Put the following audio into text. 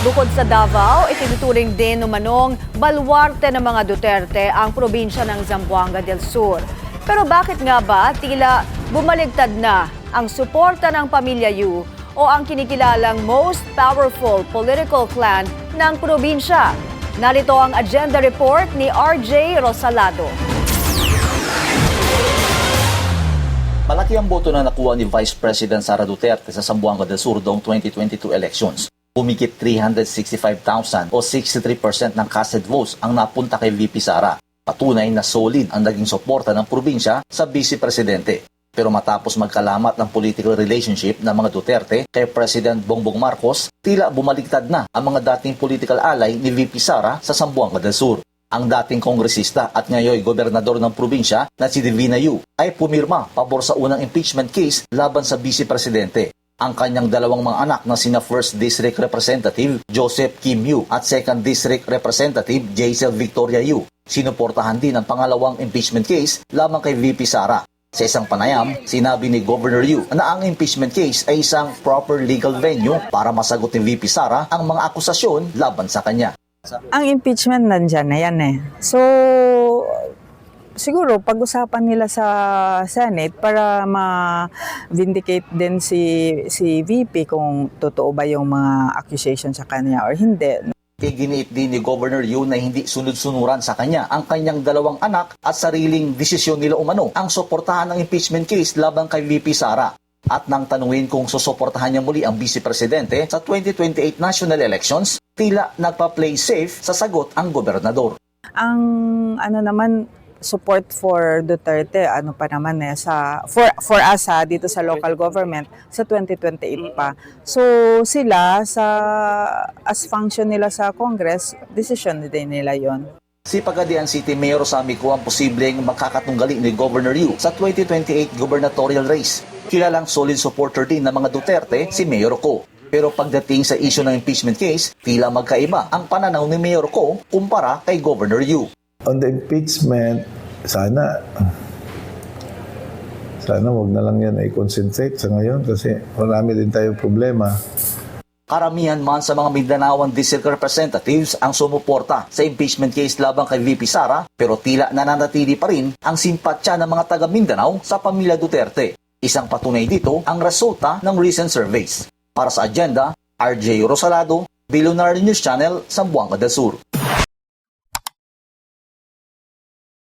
Bukod sa Davao, itinuturing din umanong baluarte ng mga Duterte ang probinsya ng Zamboanga del Sur. Pero bakit nga ba tila bumaligtad na ang suporta ng Pamilya Yu o ang kinikilalang most powerful political clan ng probinsya? Narito ang agenda report ni RJ Rosalado. Malaki ang boto na nakuha ni Vice President Sara Duterte sa Zamboanga del Sur noong 2022 elections. Pumikit 365,000 o 63% ng casted votes ang napunta kay VP Sara. Patunay na solid ang naging suporta ng probinsya sa Vice Presidente. Pero matapos magkalamat ng political relationship ng mga Duterte kay President Bongbong Marcos, tila bumaligtad na ang mga dating political ally ni VP Sara sa Zamboanga del Sur. Ang dating kongresista at ngayon gobernador ng probinsya na si Divina Yu ay pumirma pabor sa unang impeachment case laban sa Vice Presidente. Ang kanyang dalawang mga anak na sina 1st District Representative Joseph Kim Yu at 2nd District Representative Jaisel Victoria Yu. Sinuportahan din ang pangalawang impeachment case lamang kay VP Sara. Sa isang panayam, sinabi ni Governor Yu na ang impeachment case ay isang proper legal venue para masagot ni VP Sara ang mga akusasyon laban sa kanya. Ang impeachment nandyan na yan eh. So, siguro pag-usapan nila sa Senate para ma-vindicate din si VP kung totoo ba yung mga accusation sa kanya or hindi. Iginiit din ni Governor Yu na hindi sunod-sunuran sa kanya ang kanyang dalawang anak at sariling desisyon nila umano ang suportahan ng impeachment case laban kay VP Sara. At nang tanungin kung susuportahan niya muli ang Vice Presidente sa 2028 national elections, tila nagpa-play safe sa sagot ang gobernador. Ang support for Duterte, pa naman for us dito sa local government sa 2028 pa. So sila as function nila sa Congress, decision din nila yon. Si Pagadian City Mayor Sammy Ko ang posibleng makakatunggali ni Governor Yu sa 2028 gubernatorial race. Kilalang solid supporter din ng mga Duterte si Mayor Ko. Pero pagdating sa issue ng impeachment case, tila magkaiba ang pananaw ni Mayor Ko kumpara kay Governor Yu. On the impeachment, sana wag na lang yan ay concentrate sa ngayon kasi marami din tayong problema. Karamihan man sa mga Mindanaoan District Representatives ang sumuporta sa impeachment case laban kay VP Sara, pero tila nananatili pa rin ang simpatya ng mga taga Mindanao sa pamilya Duterte. Isang patunay dito ang resulta ng recent surveys. Para sa agenda, RJ Rosalado, Billionaire News Channel, Zamboanga del Sur.